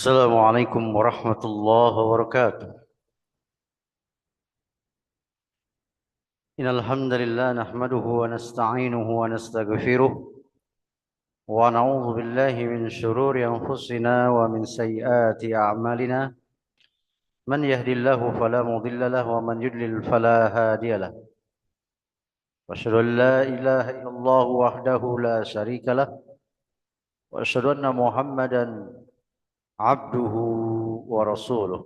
السلام عليكم ورحمة الله وبركاته. إن الحمد لله نحمده ونستعينه ونستغفره ونعوذ بالله من شرور أنفسنا ومن سيئات أعمالنا. من يهدي الله فلا مضل له ومن يضلل فلا هادي له. وأشهد أن لا إله إلا الله وحده لا شريك له وأشهد أن محمدا عبده ورسوله.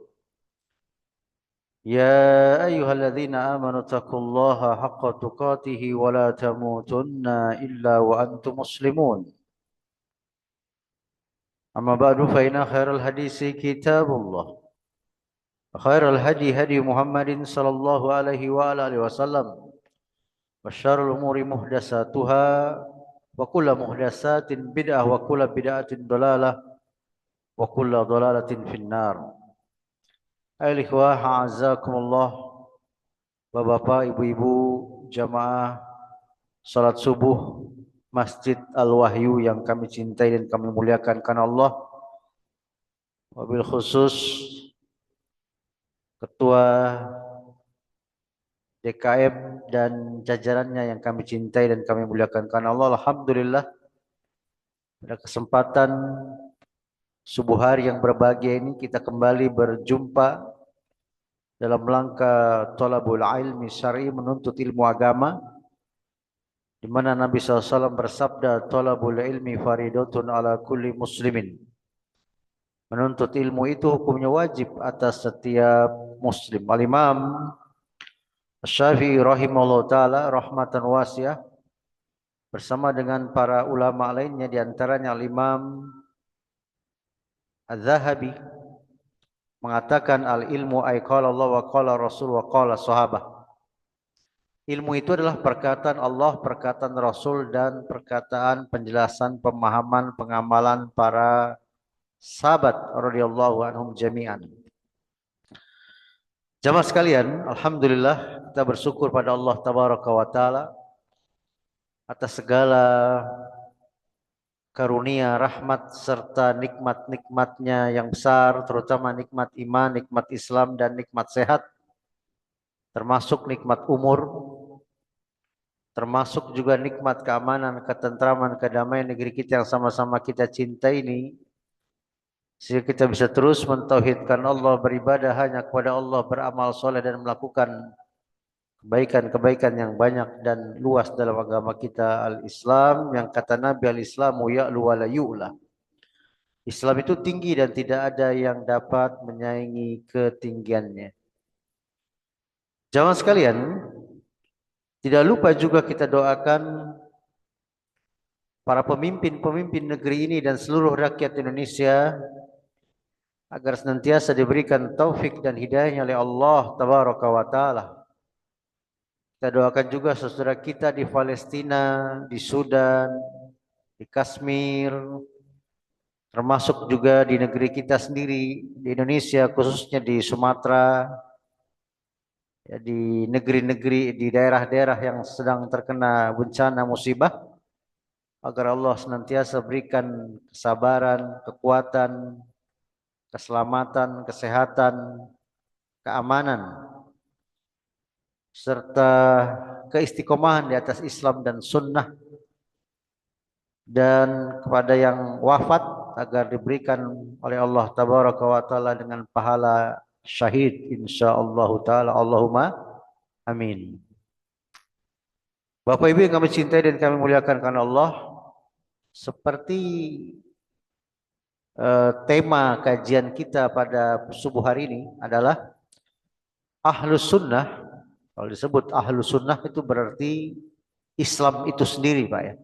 يا أيها الذين آمنوا اتقوا الله حق تقاته ولا تموتن إلا وأنتم مسلمون. أما بعد فإن خير الحديث كتاب الله وخير الهدي هدي محمد صلى الله عليه وآله وسلم وشر الأمور محدثاتها وكل محدثات بدعة وكل بدعة ضلالة وكل ضلالة في النار. أيها الإخوة أعزكم الله. Bapak, ibu-ibu, jamaah salat subuh Masjid Al-Wahyu yang kami cintai dan kami muliakan karena Allah. Wabil khusus Ketua DKM dan jajarannya yang kami cintai dan kami muliakan karena Allah. Alhamdulillah pada kesempatan subuh hari yang berbahagia ini kita kembali berjumpa dalam rangka thalabul ilmi syar'i, menuntut ilmu agama, di mana Nabi SAW bersabda, "Thalabul ilmi faridatun ala kulli muslimin." Menuntut ilmu itu hukumnya wajib atas setiap muslim. Al-Imam Syafi'i rahimahullah ta'ala rahmatan wasi'ah bersama dengan para ulama lainnya, di antaranya Al-Imam Az-Zahabi, mengatakan al-ilmu ay qala Allah wa qala Rasul wa qala sahabah. Ilmu itu adalah perkataan Allah, perkataan Rasul, dan perkataan, penjelasan, pemahaman, pengamalan para sahabat radhiyallahu anhum jami'an. Jamaah sekalian, alhamdulillah kita bersyukur pada Allah tabaraka wa taala atas segala karunia, rahmat serta nikmat-nikmatnya yang besar, terutama nikmat iman, nikmat Islam, dan nikmat sehat, termasuk nikmat umur, termasuk juga nikmat keamanan, ketentraman, kedamaian negeri kita yang sama-sama kita cintai ini, sehingga kita bisa terus mentauhidkan Allah, beribadah hanya kepada Allah, beramal soleh dan melakukan kebaikan-kebaikan yang banyak dan luas dalam agama kita al-Islam, yang kata Nabi, al-Islamu ya'lu wa la yu'la. Islam itu tinggi dan tidak ada yang dapat menyaingi ketinggiannya. Jamaah sekalian, tidak lupa juga kita doakan para pemimpin-pemimpin negeri ini dan seluruh rakyat Indonesia agar senantiasa diberikan taufik dan hidayahnya oleh Allah tabaraka wa taala. Kita doakan juga saudara kita di Palestina, di Sudan, di Kashmir, termasuk juga di negeri kita sendiri, di Indonesia, khususnya di Sumatera, ya, di negeri-negeri, di daerah-daerah yang sedang terkena bencana musibah, agar Allah senantiasa berikan kesabaran, kekuatan, keselamatan, kesehatan, keamanan, serta keistiqomahan di atas Islam dan sunnah, dan kepada yang wafat agar diberikan oleh Allah tabaraka wa taala dengan pahala syahid insyaallah taala. Allahumma amin. Bapak Ibu yang kami cintai dan kami muliakan karena Allah, seperti tema kajian kita pada subuh hari ini adalah Ahlus Sunnah. Kalau disebut Ahlus Sunnah itu berarti Islam itu sendiri, Pak, ya.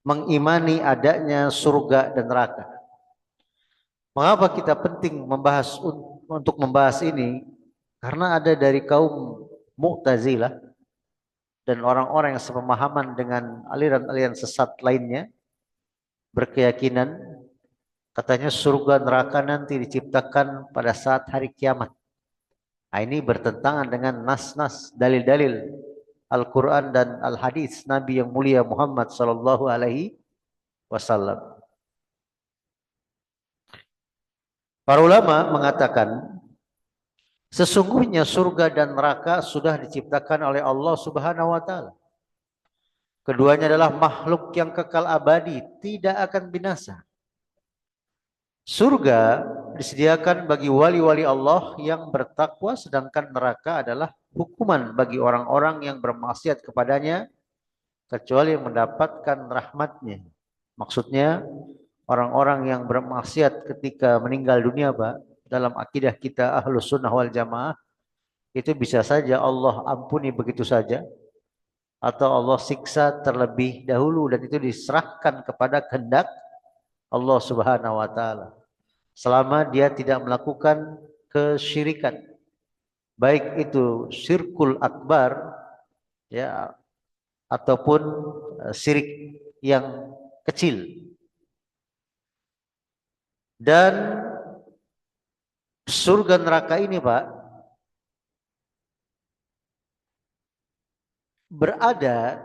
Mengimani adanya surga dan neraka. Mengapa kita penting untuk membahas ini? Karena ada dari kaum Mu'tazilah dan orang-orang yang sepemahaman dengan aliran-aliran sesat lainnya berkeyakinan katanya surga neraka nanti diciptakan pada saat hari kiamat. Nah, ini bertentangan dengan nas-nas, dalil-dalil Al-Quran dan Al-Hadis Nabi yang mulia Muhammad sallallahu alaihi wasallam. Para ulama mengatakan sesungguhnya surga dan neraka sudah diciptakan oleh Allah Subhanahu wa taala. Keduanya adalah makhluk yang kekal abadi, tidak akan binasa. Surga disediakan bagi wali-wali Allah yang bertakwa, sedangkan neraka adalah hukuman bagi orang-orang yang bermaksiat kepadanya kecuali yang mendapatkan rahmatnya. Maksudnya orang-orang yang bermaksiat ketika meninggal dunia, Pak, dalam akidah kita Ahlus Sunnah wal Jamaah, itu bisa saja Allah ampuni begitu saja, atau Allah siksa terlebih dahulu, dan itu diserahkan kepada kehendak Allah Subhanahu wa taala. Selama dia tidak melakukan kesyirikan, baik itu syirkul akbar ya ataupun syirik yang kecil. Dan surga neraka ini, Pak, berada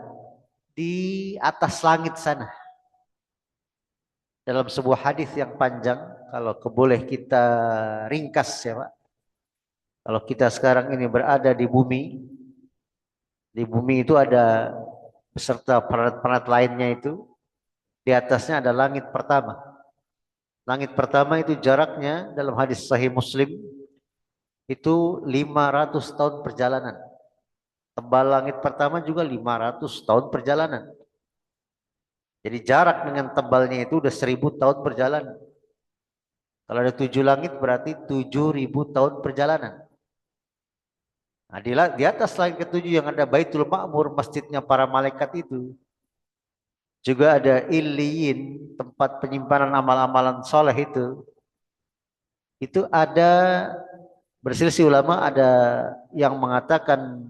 di atas langit sana. Dalam sebuah hadis yang panjang, kalau boleh kita ringkas ya Pak. Kalau kita sekarang ini berada di bumi itu ada beserta planet-planet lainnya itu, di atasnya ada langit pertama. Langit pertama itu jaraknya dalam hadis Sahih Muslim itu 500 tahun perjalanan. Tebal langit pertama juga 500 tahun perjalanan. Jadi jarak dengan tebalnya itu udah 1000 tahun perjalanan. Kalau ada 7 langit berarti 7000 tahun perjalanan. Nah, di atas langit ketujuh yang ada Baitul Ma'mur, masjidnya para malaikat itu. Juga ada Illiyin, tempat penyimpanan amal-amalan soleh itu. Itu ada, berselisih ulama, ada yang mengatakan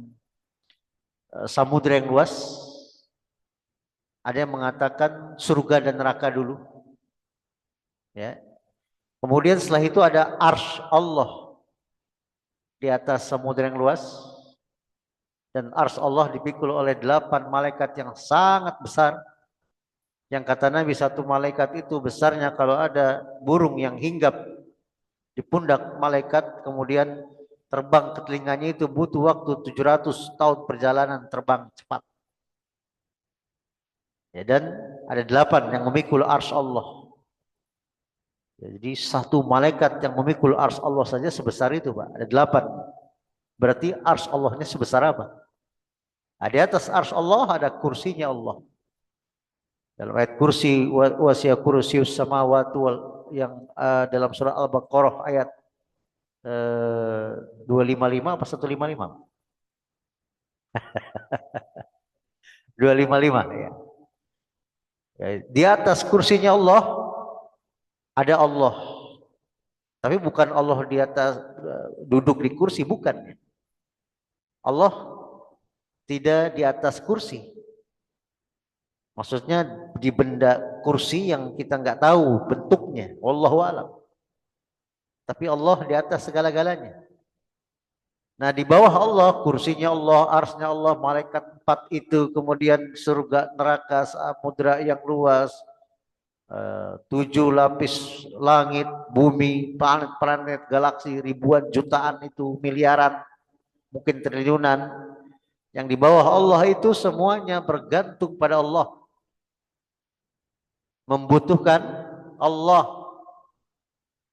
samudera yang luas. Ada yang mengatakan surga dan neraka dulu. Ya. Kemudian setelah itu ada arsy Allah di atas samudera yang luas, dan arsy Allah dipikul oleh 8 malaikat yang sangat besar, yang kata Nabi satu malaikat itu besarnya kalau ada burung yang hinggap di pundak malaikat kemudian terbang ke telinganya itu butuh waktu 700 tahun perjalanan terbang cepat. Ya, dan ada 8 yang memikul arsy Allah. Ya, jadi satu malaikat yang memikul arsy Allah saja sebesar itu, Pak. Ada 8. Berarti arsy Allahnya sebesar apa? Nah, di atas arsy Allah ada kursinya Allah. Dalam ayat kursi wasi'a kursius samawati wal, yang dalam surah Al-Baqarah ayat 255 apa 155? 255 ya. Di atas kursinya Allah ada Allah. Tapi bukan Allah di atas duduk di kursi, bukan. Allah tidak di atas kursi. Maksudnya di benda kursi yang kita nggak tahu bentuknya, wallahu alam. Tapi Allah di atas segala-galanya. Nah, di bawah Allah, kursinya Allah, arsnya Allah, malaikat 4 itu, kemudian surga, neraka, samudra yang luas, 7 lapis langit, bumi, planet-planet, galaksi, ribuan, jutaan itu, miliaran, mungkin triliunan. Yang di bawah Allah itu semuanya bergantung pada Allah. Membutuhkan Allah.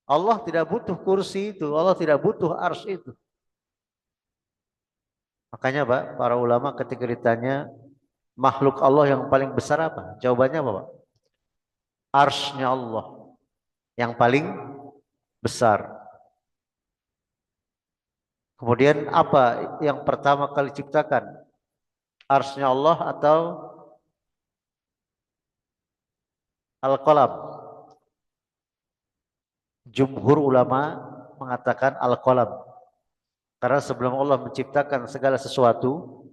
Allah tidak butuh kursi itu, Allah tidak butuh arsy itu. Makanya Pak, para ulama ketika ditanya makhluk Allah yang paling besar apa? Jawabannya apa Pak? Arsy-nya Allah yang paling besar. Kemudian apa yang pertama kali diciptakan? Arsy-nya Allah atau Al-Qalam? Jumhur ulama mengatakan Al-Qalam. Karena sebelum Allah menciptakan segala sesuatu,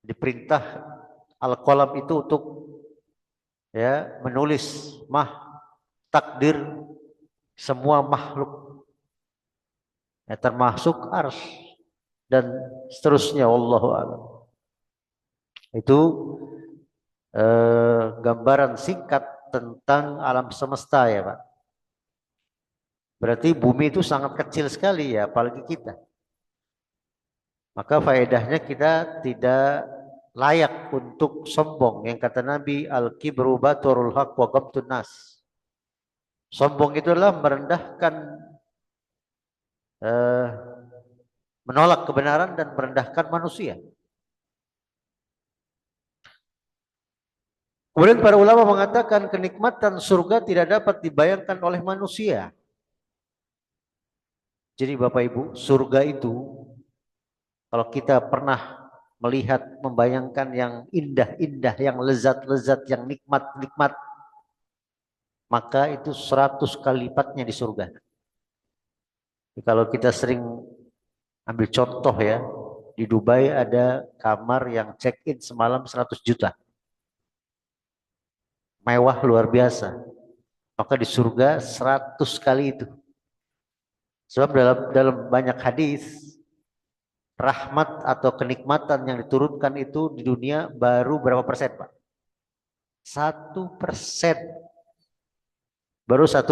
diperintah Al-Qalam itu untuk ya menulis takdir semua makhluk, ya, termasuk arsy dan seterusnya. Wallahu a'lam. Itu gambaran singkat tentang alam semesta ya Pak. Berarti bumi itu sangat kecil sekali ya, apalagi kita. Maka faedahnya kita tidak layak untuk sombong. Yang kata Nabi, al-kibru baturul haq wa ghamtun nas. Sombong itu adalah merendahkan, eh, menolak kebenaran dan merendahkan manusia. Kemudian para ulama mengatakan kenikmatan surga tidak dapat dibayangkan oleh manusia. Jadi Bapak Ibu, surga itu kalau kita pernah melihat, membayangkan yang indah-indah, yang lezat-lezat, yang nikmat-nikmat, maka itu 100 kali lipatnya di surga. Jadi kalau kita sering ambil contoh ya, di Dubai ada kamar yang check-in semalam 100 juta. Mewah luar biasa. Maka di surga 100 kali itu. Sebab dalam banyak hadis, rahmat atau kenikmatan yang diturunkan itu di dunia baru berapa persen, Pak? 1%. Baru 1%.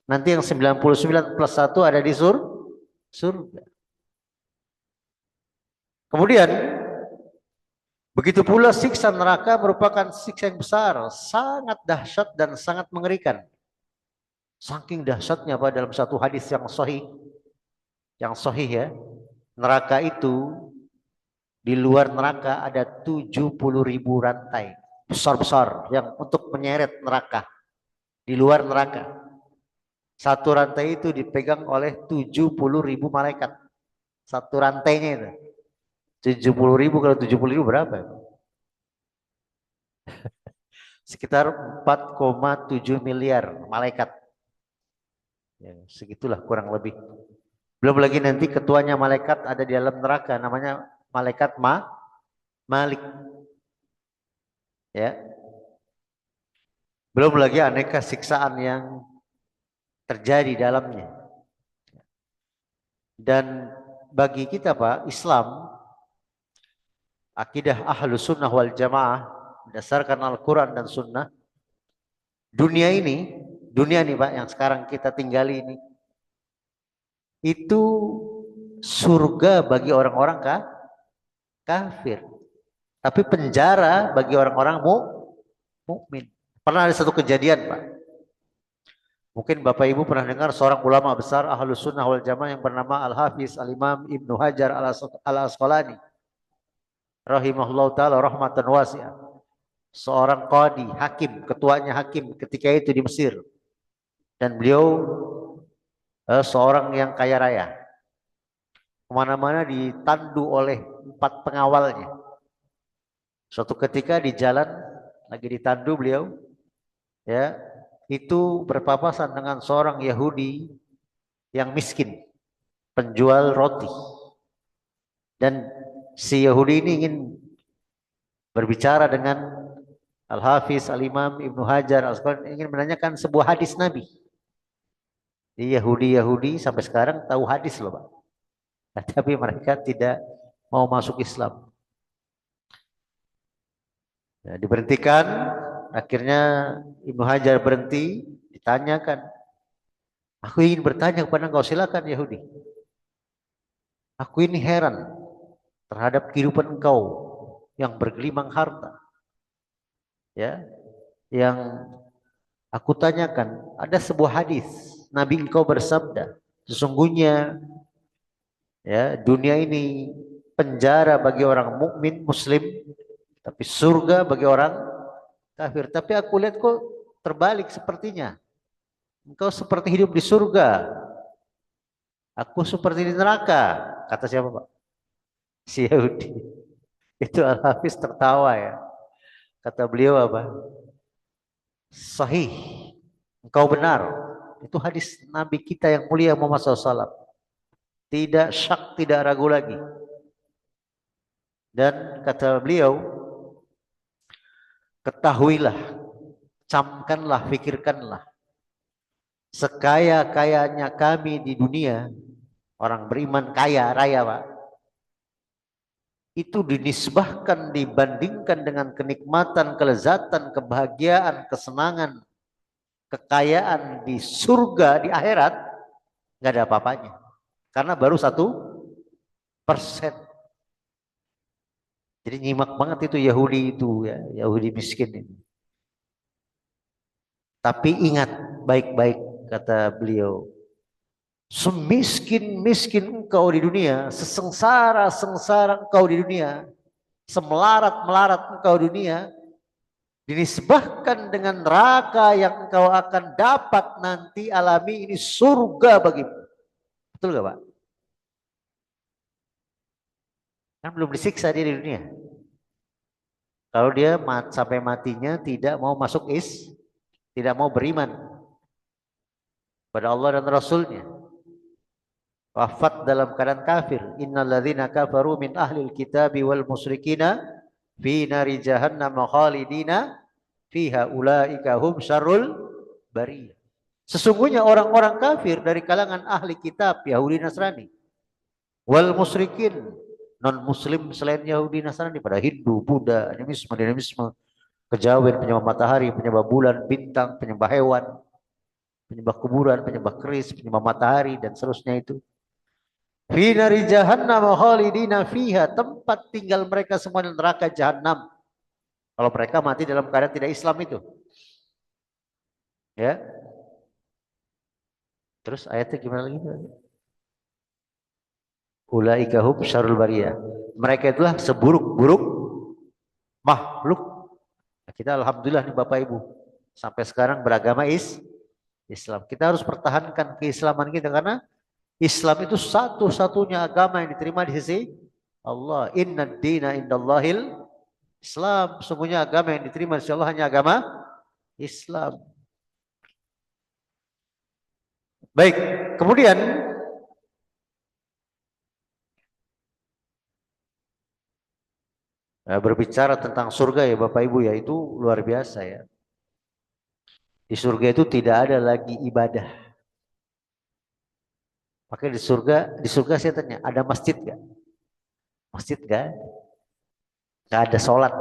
Nanti yang 99 plus 1 ada di surga. Kemudian begitu pula siksa neraka merupakan siksa yang besar, sangat dahsyat dan sangat mengerikan. Saking dahsyatnya Pak, dalam satu hadis yang sahih ya, neraka itu, di luar neraka ada 70.000 rantai besar-besar yang untuk menyeret neraka. Di luar neraka, satu rantai itu dipegang oleh 70.000 malaikat. Satu rantainya itu 70.000, kalau 70.000 berapa? Sekitar 4,7 miliar malaikat. Ya, segitulah kurang lebih. Belum lagi nanti ketuanya malaikat ada di dalam neraka, namanya malaikat Malik. Ya. Belum lagi aneka siksaan yang terjadi dalamnya. Dan bagi kita Pak, Islam, akidah Ahlus Sunnah wal Jamaah berdasarkan Al-Quran dan Sunnah, dunia ini Pak yang sekarang kita tinggali ini, itu surga bagi orang-orang kafir, tapi penjara bagi orang-orang mukmin. Pernah ada satu kejadian Pak, mungkin Bapak Ibu pernah dengar seorang ulama besar Ahlus Sunnah wal Jamaah yang bernama Al-Hafiz Al-Imam Ibnu Hajar Al-Asqalani rahimahullah ta'ala rahmatan wasi'ah. Seorang qadi, hakim, ketuanya hakim ketika itu di Mesir. Dan beliau seorang yang kaya raya. Kemana-mana ditandu oleh 4 pengawalnya. Suatu ketika di jalan lagi ditandu beliau, ya, itu berpapasan dengan seorang Yahudi yang miskin, penjual roti. Dan si Yahudi ini ingin berbicara dengan Al-Hafiz Al-Imam Ibnu Hajar Al-Asqalani, ingin menanyakan sebuah hadis Nabi. Di Yahudi sampai sekarang tahu hadis loh Pak. Nah, tapi mereka tidak mau masuk Islam. Nah, diberhentikan, akhirnya Ibnu Hajar berhenti, ditanyakan. Aku ingin bertanya kepada engkau, silakan Yahudi. Aku ini heran terhadap kehidupan engkau yang bergelimang harta. Ya, yang aku tanyakan, ada sebuah hadis Nabi engkau bersabda, sesungguhnya ya, dunia ini penjara bagi orang mukmin muslim, tapi surga bagi orang kafir. Tapi aku lihat kok terbalik sepertinya. Engkau seperti hidup di surga, aku seperti di neraka. Kata siapa Pak? Si Yahudi. Itu Al-Hafiz tertawa ya. Kata beliau apa? Sahih, engkau benar. Itu hadis Nabi kita yang mulia Muhammad SAW. Tidak syak, tidak ragu lagi. Dan kata beliau, ketahuilah, camkanlah, fikirkanlah. Sekaya-kayanya kami di dunia, orang beriman kaya raya Pak, itu dinisbahkan, dibandingkan dengan kenikmatan, kelezatan, kebahagiaan, kesenangan, kekayaan di surga, di akhirat, nggak ada apa-apanya. Karena baru 1%. Jadi nyimak banget itu Yahudi itu ya, Yahudi miskin ini. Tapi ingat baik-baik kata beliau, semiskin-miskin engkau di dunia, sesengsara-sengsara engkau di dunia, semelarat-melarat engkau di dunia, dinisbahkan dengan neraka yang engkau akan dapat nanti alami, ini surga bagimu. Betul gak Pak? Kan belum disiksa dia di dunia. Kalau dia sampai matinya tidak mau masuk tidak mau beriman pada Allah dan Rasulnya, wafat dalam keadaan kafir. Innalladzina kafaru min ahlil kitabi wal musyrikina fi nari jahannam khalidina fiha ulaika hum syarrul bariyah. Sesungguhnya orang-orang kafir dari kalangan ahli kitab Yahudi Nasrani wal musyrikin, non muslim selain Yahudi Nasrani, pada Hindu, Buddha, animisme, kejawen, penyembah matahari, penyembah bulan, bintang, penyembah hewan, penyembah kuburan, penyembah keris, penyembah matahari dan seterusnya itu. Fi nari jahannam khalidina fiha, tempat tinggal mereka semua di neraka jahanam. Kalau mereka mati dalam keadaan tidak Islam itu. Ya. Terus ayatnya gimana lagi? Ulaika hum syarrul bariyah. Mereka itulah seburuk-buruk makhluk. Kita alhamdulillah nih Bapak Ibu, sampai sekarang beragama Islam. Kita harus pertahankan keislaman kita karena Islam itu satu-satunya agama yang diterima di sisi Allah. Inna dina indallahil Islam. Sungguhnya agama yang diterima di sisi Allah hanya agama Islam. Baik, kemudian berbicara tentang surga ya Bapak Ibu ya, itu luar biasa ya. Di surga itu tidak ada lagi ibadah. Makanya di surga saya tanya, ada masjid gak? Masjid gak? Gak ada sholat.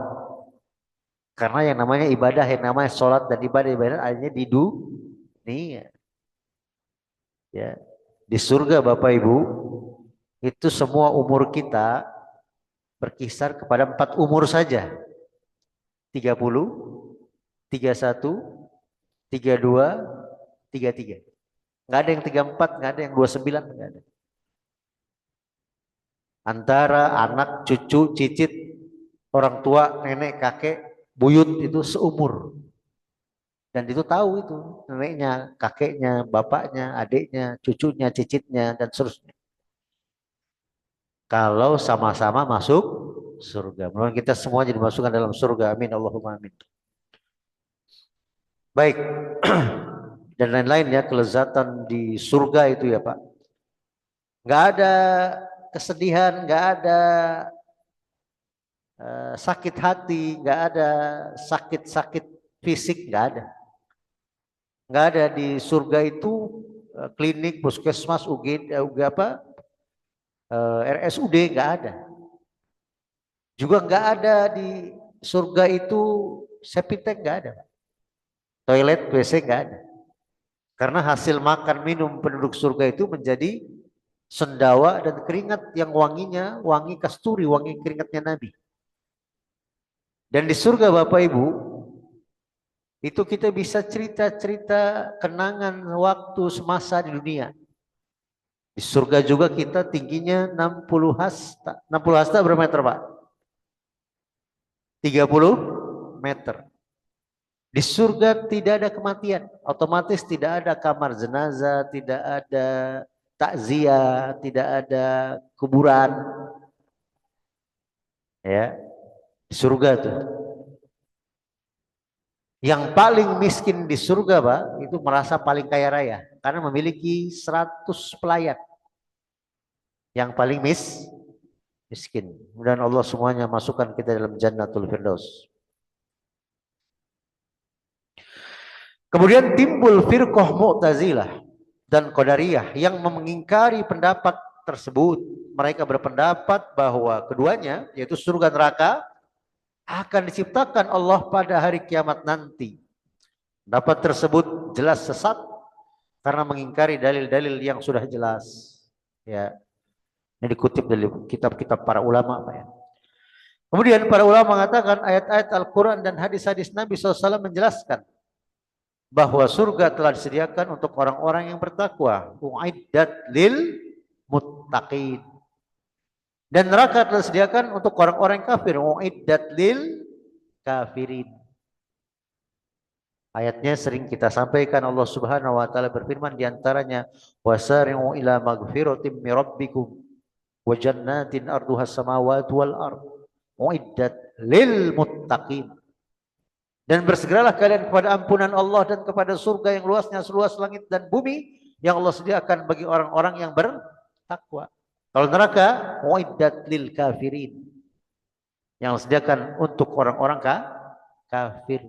Karena yang namanya ibadah, yang namanya sholat dan ibadah adanya di dunia. Ya. Di surga Bapak Ibu, itu semua umur kita berkisar kepada 4 umur saja. 30, 31, 32, 33. Nggak ada yang 34, nggak ada yang 29, nggak ada. Antara anak, cucu, cicit, orang tua, nenek, kakek, buyut itu seumur. Dan itu tahu itu neneknya, kakeknya, bapaknya, adiknya, cucunya, cicitnya, dan seterusnya. Kalau sama-sama masuk surga. Mudah-mudahan kita semua jadi masukkan dalam surga. Amin. Allahumma amin. Baik. Dan lain-lain ya, kelezatan di surga itu ya Pak. Nggak ada kesedihan, nggak ada sakit hati, nggak ada sakit-sakit fisik, nggak ada. Nggak ada di surga itu klinik, puskesmas, UGD, RSUD, nggak ada. Juga nggak ada di surga itu septic tank, nggak ada. Toilet, WC nggak ada. Karena hasil makan minum penduduk surga itu menjadi sendawa dan keringat yang wanginya wangi kasturi, wangi keringatnya Nabi. Dan di surga Bapak Ibu, itu kita bisa cerita-cerita kenangan waktu semasa di dunia. Di surga juga kita tingginya 60 hasta. 60 hasta berapa meter Pak? 30 meter. Di surga tidak ada kematian. Otomatis tidak ada kamar jenazah, tidak ada takziah, tidak ada kuburan. Ya, di surga tuh. Yang paling miskin di surga Pak, itu merasa paling kaya raya. Karena memiliki 100 pelayan. Yang paling miskin. Dan Allah semuanya masukkan kita dalam Jannatul Firdaus. Kemudian timbul firqah Mu'tazilah dan Qadariyah yang mengingkari pendapat tersebut. Mereka berpendapat bahwa keduanya, yaitu surga neraka, akan diciptakan Allah pada hari kiamat nanti. Pendapat tersebut jelas sesat karena mengingkari dalil-dalil yang sudah jelas. Ya, ini dikutip dari kitab-kitab para ulama, Pak ya. Kemudian para ulama mengatakan ayat-ayat Al-Quran dan hadis-hadis Nabi SAW menjelaskan bahwa surga telah disediakan untuk orang-orang yang bertakwa. U'iddat lil muttaqin. Dan neraka telah disediakan untuk orang-orang kafir. U'iddat lil kafirin. Ayatnya sering kita sampaikan. Allah Subhanahu wa taala berfirman di antaranya, wasari'u ila maghfiratin min rabbikum wa jannatin arduhas samawati wal ardh uiddat lil muttaqin. Dan bersegeralah kalian kepada ampunan Allah dan kepada surga yang luasnya seluas langit dan bumi yang Allah sediakan bagi orang-orang yang bertakwa. Kalau neraka uiddat lil kafirin, yang disediakan untuk orang-orang kafir.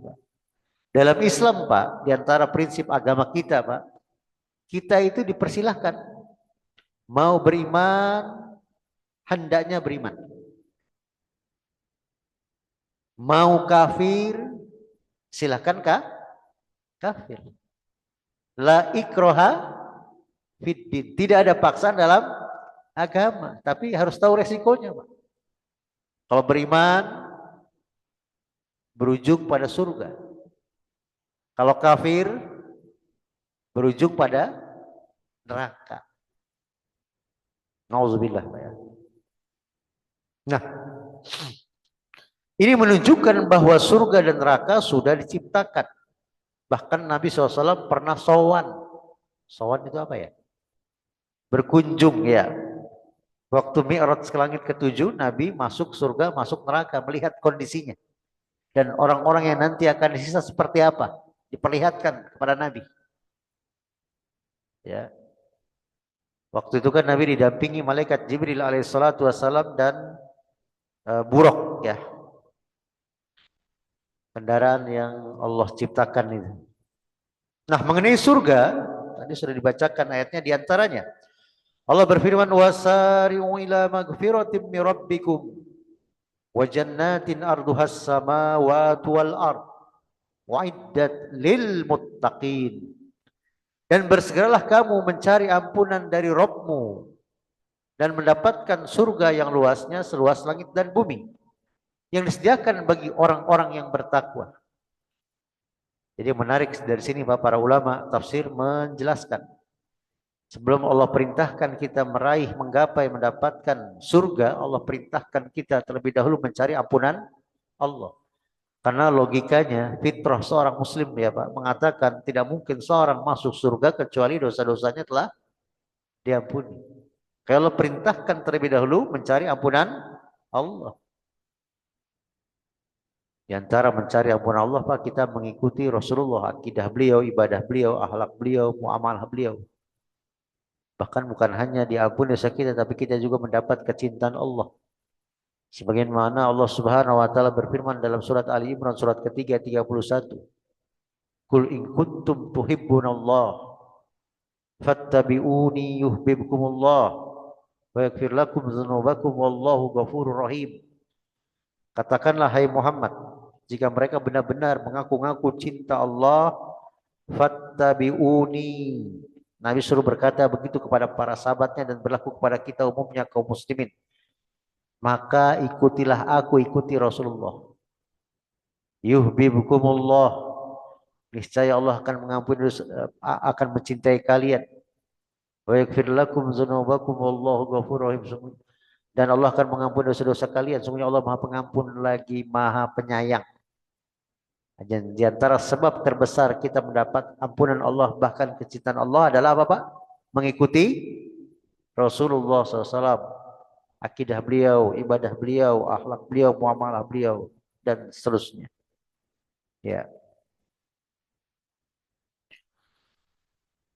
Dalam Islam, Pak, di antara prinsip agama kita, Pak, kita itu dipersilahkan mau beriman, hendaknya beriman. Mau kafir, silahkan kafir. La ikroha fiddin. Tidak ada paksaan dalam agama, tapi harus tahu resikonya, Pak. Kalau beriman berujung pada surga. Kalau kafir berujung pada neraka. Nauzubillah, Pak ya. Nah, ini menunjukkan bahwa surga dan neraka sudah diciptakan. Bahkan Nabi SAW pernah sowan. Sowan itu apa ya? Berkunjung ya. Waktu Mi'raj ke langit ke-7, Nabi masuk surga, masuk neraka, melihat kondisinya. Dan orang-orang yang nanti akan disisa seperti apa? Diperlihatkan kepada Nabi. Ya. Waktu itu kan Nabi didampingi malaikat Jibril alaihissalatu wassalam dan Buraq ya. Kendaraan yang Allah ciptakan itu. Nah, mengenai surga, tadi sudah dibacakan ayatnya di antaranya. Allah berfirman, "Wasari'u ila magfiratin min rabbikum wa jannatin arduhas samawati wal ardh wa'iddat lil muttaqin." Dan bersegeralah kamu mencari ampunan dari Rabbmu dan mendapatkan surga yang luasnya seluas langit dan bumi, yang disediakan bagi orang-orang yang bertakwa. Jadi menarik dari sini Pak, para ulama tafsir menjelaskan. Sebelum Allah perintahkan kita meraih, menggapai, mendapatkan surga, Allah perintahkan kita terlebih dahulu mencari ampunan Allah. Karena logikanya fitrah seorang muslim ya Pak, mengatakan tidak mungkin seorang masuk surga kecuali dosa-dosanya telah diampuni. Kalau perintahkan terlebih dahulu mencari ampunan Allah. Di antara mencari ampunan Allah Pak, kita mengikuti Rasulullah, akidah beliau, ibadah beliau, akhlak beliau, muamalah beliau. Bahkan bukan hanya diampuni dosa kita, tapi kita juga mendapat kecintaan Allah. Sebagaimana Allah Subhanahu wa taala berfirman dalam surat Ali Imran surat ketiga 31. Qul in kuntum tuhibbunallah fattabi'uni yuhibbukumullah wa yaghfir lakum dzunubakum wallahu ghafurur rahim. Katakanlah hai Muhammad, jika mereka benar-benar mengaku-ngaku cinta Allah, fattabi'uni. Nabi suruh berkata begitu kepada para sahabatnya dan berlaku kepada kita umumnya kaum muslimin. Maka ikutilah aku, ikuti Rasulullah. Yuhibbukumullah. Niscaya Allah akan mengampuni, akan mencintai kalian. Wa yaghfir lakum dzunubakum wallahu ghafurur rahim. Dan Allah akan mengampuni dosa-dosa kalian. Sungguhnya Allah Maha Pengampun lagi Maha Penyayang. Dan di antara sebab terbesar kita mendapat ampunan Allah, bahkan kecintaan Allah adalah apa Pak? Mengikuti Rasulullah SAW. Akidah beliau, ibadah beliau, akhlak beliau, muamalah beliau, dan seterusnya. Ya.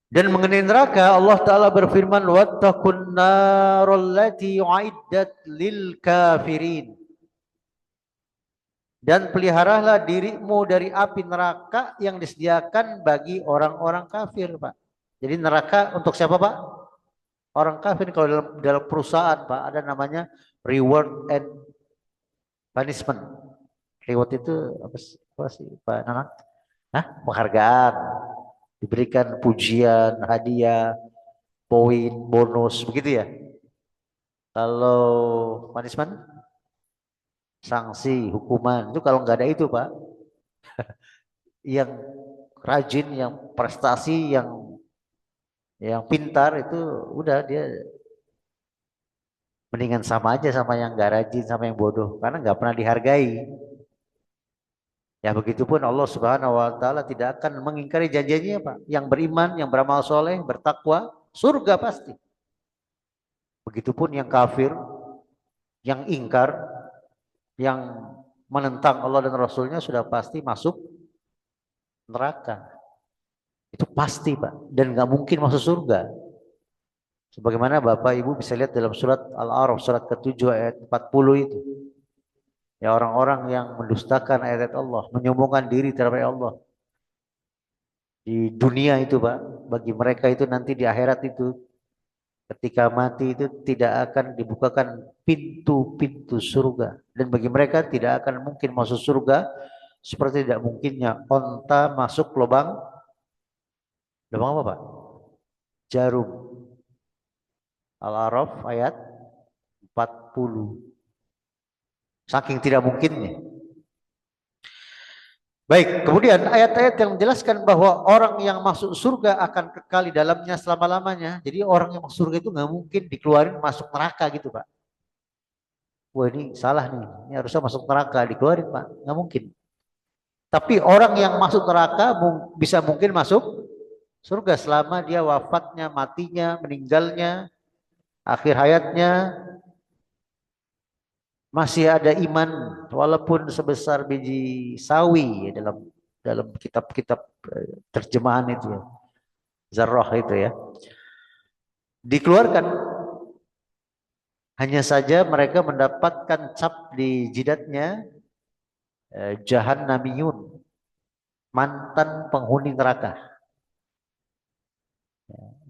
Dan mengenai neraka, Allah Ta'ala berfirman, وَاتَّقُوا النَّارَ الَّتِي أُعِدَّتْ لِلْكَافِرِينَ. Dan peliharalah dirimu dari api neraka yang disediakan bagi orang-orang kafir, Pak. Jadi neraka untuk siapa, Pak? Orang kafir. Kalau dalam perusahaan, Pak, ada namanya reward and punishment. Reward itu apa sih, Pak Nanang? Penghargaan, diberikan pujian, hadiah, poin, bonus, begitu ya. Kalau punishment, sanksi, hukuman, itu kalau nggak ada itu Pak, yang rajin, yang prestasi, yang pintar itu udah dia mendingan sama aja sama yang nggak rajin, sama yang bodoh, karena nggak pernah dihargai. Ya begitupun Allah Subhanahu wa taala tidak akan mengingkari janjinya Pak. Yang beriman, yang beramal soleh, bertakwa, surga pasti. Begitupun yang kafir, yang ingkar, yang menentang Allah dan Rasulnya sudah pasti masuk neraka. Itu pasti Pak. Dan nggak mungkin masuk surga. Sebagaimana Bapak Ibu bisa lihat dalam surat Al-A'raf, surat ke-7 ayat 40 itu. Ya orang-orang yang mendustakan ayat Allah, menyombongkan diri terhadap Allah. Di dunia itu Pak, bagi mereka itu nanti di akhirat itu, ketika mati itu tidak akan dibukakan pintu-pintu surga. Dan bagi mereka tidak akan mungkin masuk surga seperti tidak mungkinnya onta masuk lubang, lubang apa Pak? Jarum. Al-A'raf ayat 40. Saking tidak mungkinnya. Baik, kemudian ayat-ayat yang menjelaskan bahwa orang yang masuk surga akan kekal di dalamnya selama-lamanya. Jadi orang yang masuk surga itu nggak mungkin dikeluarin masuk neraka gitu Pak. Wah ini salah nih, ini harusnya masuk neraka, dikeluarin Pak, nggak mungkin. Tapi orang yang masuk neraka bisa mungkin masuk surga selama dia wafatnya, matinya, meninggalnya, akhir hayatnya masih ada iman walaupun sebesar biji sawi ya, dalam dalam kitab-kitab terjemahan itu ya. Zarrah itu ya. Dikeluarkan, hanya saja mereka mendapatkan cap di jidatnya jahannamiyun, mantan penghuni neraka.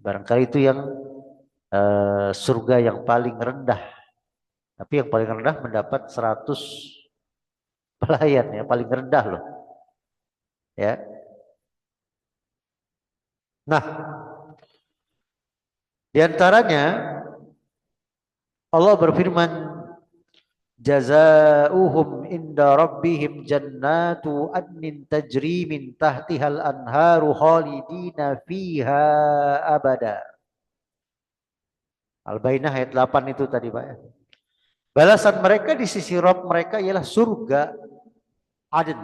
Barangkali itu yang surga yang paling rendah. Tapi yang paling rendah mendapat 100 pelayan ya, paling rendah loh. Ya. Nah, di antaranya Allah berfirman, jazaa'uhum inda rabbihim jannatu adnin tajri min tahtihal anharu khalidina fiha abada. Al-Bainah ayat 8 itu tadi Pak ya. Balasan mereka di sisi Rabb mereka ialah surga Aden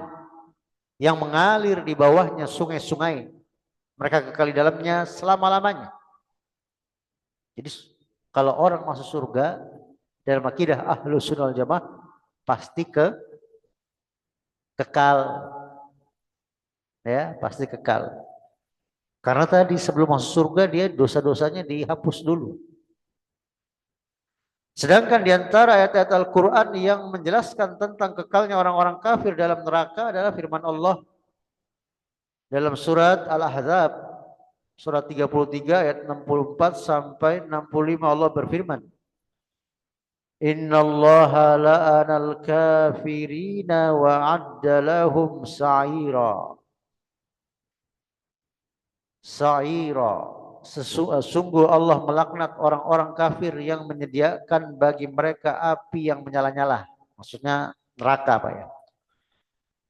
yang mengalir di bawahnya sungai-sungai. Mereka kekal di dalamnya selama-lamanya. Jadi kalau orang masuk surga dalam akidah Ahlus Sunnah wal Jamaah pasti kekal. Ya, pasti kekal. Karena tadi sebelum masuk surga dia dosa-dosanya dihapus dulu. Sedangkan di antara ayat-ayat Al-Quran yang menjelaskan tentang kekalnya orang-orang kafir dalam neraka adalah firman Allah dalam surat Al-Ahzab, surat 33 ayat 64 sampai 65 Allah berfirman, Innallaha la'anal kafirina wa adda lahum sa'ira. Sa'ira. Sungguh Allah melaknat orang-orang kafir yang menyediakan bagi mereka api yang menyala-nyala. Maksudnya neraka Pak ya.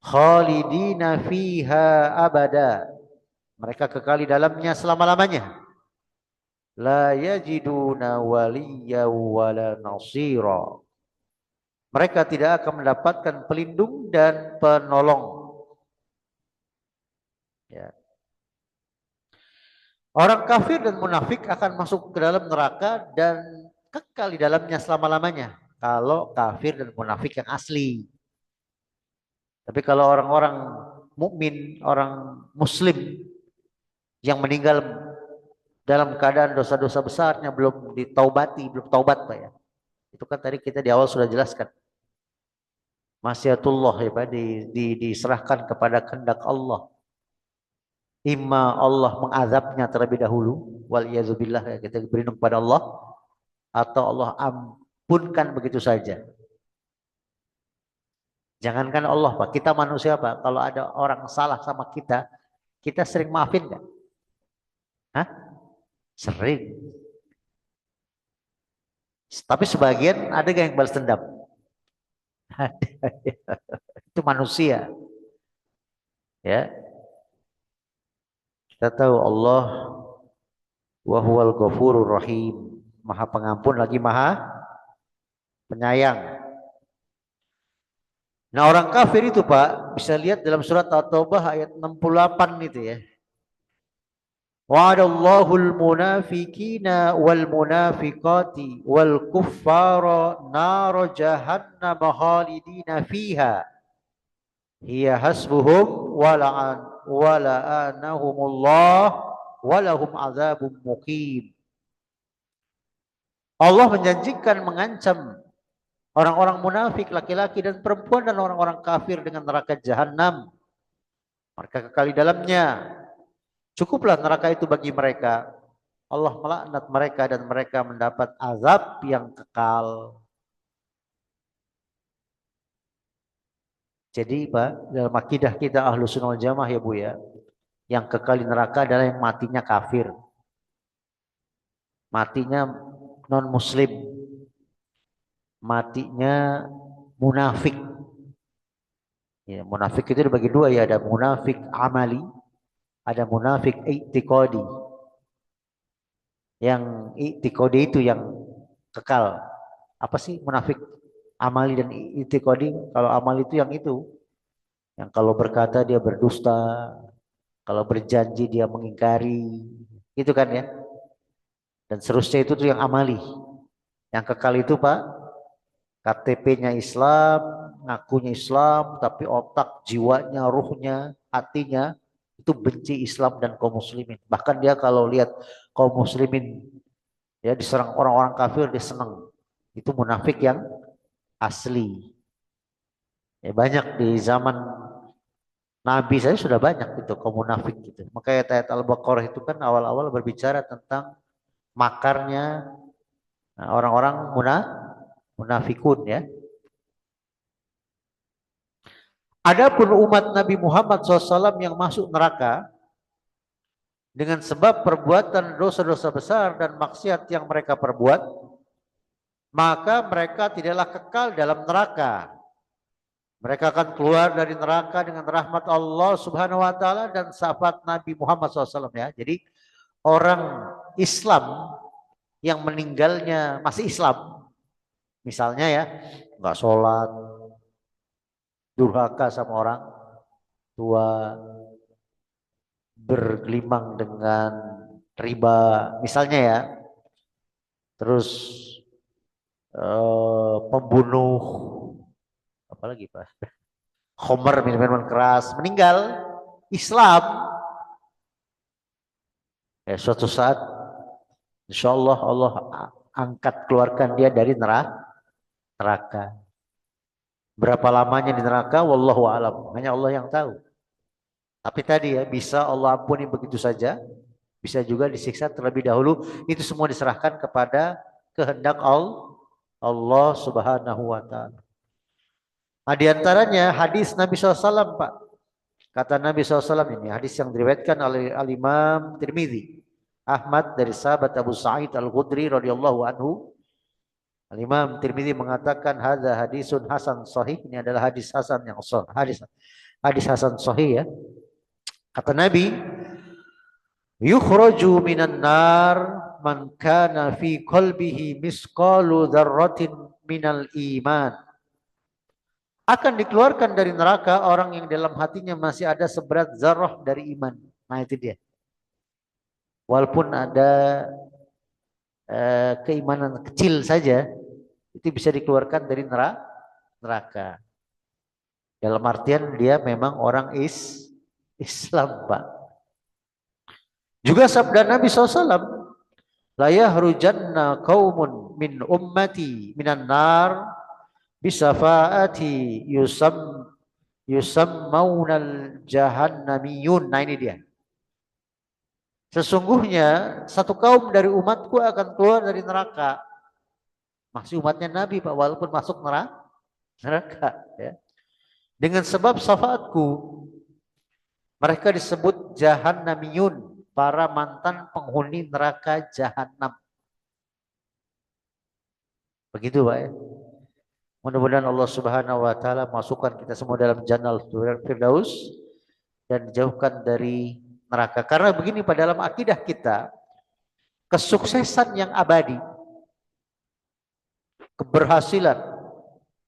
Khalidina fiha abada. Mereka kekal di dalamnya selama-lamanya. La yajiduna waliyya wala nasira. Mereka tidak akan mendapatkan pelindung dan penolong. Ya. Orang kafir dan munafik akan masuk ke dalam neraka dan kekal di dalamnya selama-lamanya. Kalau kafir dan munafik yang asli. Tapi kalau orang-orang mukmin, orang muslim yang meninggal dalam keadaan dosa-dosa besarnya belum ditaubati, belum taubat Pak ya. Itu kan tadi kita di awal sudah jelaskan. Masyiatullah ya Pak, diserahkan kepada kehendak Allah. Imma Allah mengazabnya terlebih dahulu, waliyazubillah ya, kita berlindung kepada Allah, atau Allah ampunkan begitu saja. Jangankan Allah Pak, kita manusia Pak, kalau ada orang salah sama kita sering maafin nggak? Hah? Sering. Tapi sebagian ada gak yang balas dendam? Itu manusia. Ya, kita tahu Allah wa huwal ghafurur rahim, Maha Pengampun lagi Maha Penyayang. Nah, orang kafir itu Pak, bisa lihat dalam surat At-Taubah ayat 68 itu ya. Wa'adallahu al-munafiqina wal munafiqati wal kuffara nar jahannam khalidina fiha hiya hasbuhum wa la'anahumullah wa lahum adzabun muqim. Allah menjanjikan mengancam orang-orang munafik laki-laki dan perempuan dan orang-orang kafir dengan neraka jahanam. Mereka kekal di dalamnya. Cukuplah neraka itu bagi mereka. Allah melaknat mereka dan mereka mendapat azab yang kekal. Jadi Pak, dalam akidah kita Ahlus Sunnah wal Jamaah ya Bu ya, yang kekal di neraka adalah yang matinya kafir. Matinya non muslim. Matinya munafik. Ya, munafik itu dibagi dua ya, ada munafik amali, ada munafik i'tiqadi. Yang i'tiqadi itu yang kekal. Apa sih munafik amali dan i'tiqadi? Kalau amali itu yang kalau berkata dia berdusta, kalau berjanji dia mengingkari, itu kan ya. Dan seterusnya itu tuh yang amali. Yang kekal itu Pak, KTP-nya Islam, ngakunya Islam, tapi otak, jiwanya, ruhnya, hatinya itu benci Islam dan kaum muslimin. Bahkan dia kalau lihat kaum muslimin ya diserang orang-orang kafir dia senang. Itu munafik yang asli. Ya banyak di zaman Nabi saya sudah banyak itu kaum munafik gitu. Makanya ayat Al-Baqarah itu kan awal-awal berbicara tentang makarnya orang-orang munafikun ya. Adapun umat Nabi Muhammad SAW yang masuk neraka dengan sebab perbuatan dosa-dosa besar dan maksiat yang mereka perbuat, maka mereka tidaklah kekal dalam neraka. Mereka akan keluar dari neraka dengan rahmat Allah Subhanahu wa taala dan syafaat Nabi Muhammad SAW ya. Jadi orang Islam yang meninggalnya masih Islam, misalnya ya, nggak sholat, durhaka sama orang tua, bergelimang dengan riba, misalnya ya, terus pembunuh, apalagi Pak, khomer, minuman keras, meninggal Islam, ya suatu saat insya Allah Allah angkat keluarkan dia dari neraka. Berapa lamanya di neraka wallahu alam, hanya Allah yang tahu. Tapi tadi ya bisa Allah ampuni begitu saja, bisa juga disiksa terlebih dahulu. Itu semua diserahkan kepada kehendak Allah Subhanahu wa taala. Nah, di antaranya hadis Nabi SAW Pak. Kata Nabi SAW ini hadis yang diriwayatkan oleh Al-Imam Tirmidzi, Ahmad dari sahabat Abu Sa'id Al-Khudri radhiyallahu anhu. Al-Imam Tirmidzi mengatakan hadza hadisun hasan sahih, ini adalah hadis hasan yang sahih. Hadis hasan sahih ya. Kata Nabi, yukhraju minan nar man kana fi qalbihi misqalu dzarratin minal iman. Akan dikeluarkan dari neraka orang yang dalam hatinya masih ada seberat zarah dari iman. Nah itu dia. Walaupun ada keimanan kecil saja, itu bisa dikeluarkan dari neraka. Dalam artian dia memang orang Islam Pak. Juga sabda Nabi SAW, la yahrujanna qaumun min ummati minan nar bisafaati yusammaunal jahannamiyun. Nah ini dia. Sesungguhnya satu kaum dari umatku akan keluar dari neraka. Masih umatnya Nabi Pak, walaupun masuk neraka ya. Dengan sebab syafaatku mereka disebut jahannamiyun, para mantan penghuni neraka jahanam. Begitu Pak ya. Mudah-mudahan Allah Subhanahu wa taala masukkan kita semua dalam Jannah Firdaus dan jauhkan dari neraka. Karena begini Pak, dalam akidah kita, kesuksesan yang abadi, keberhasilan,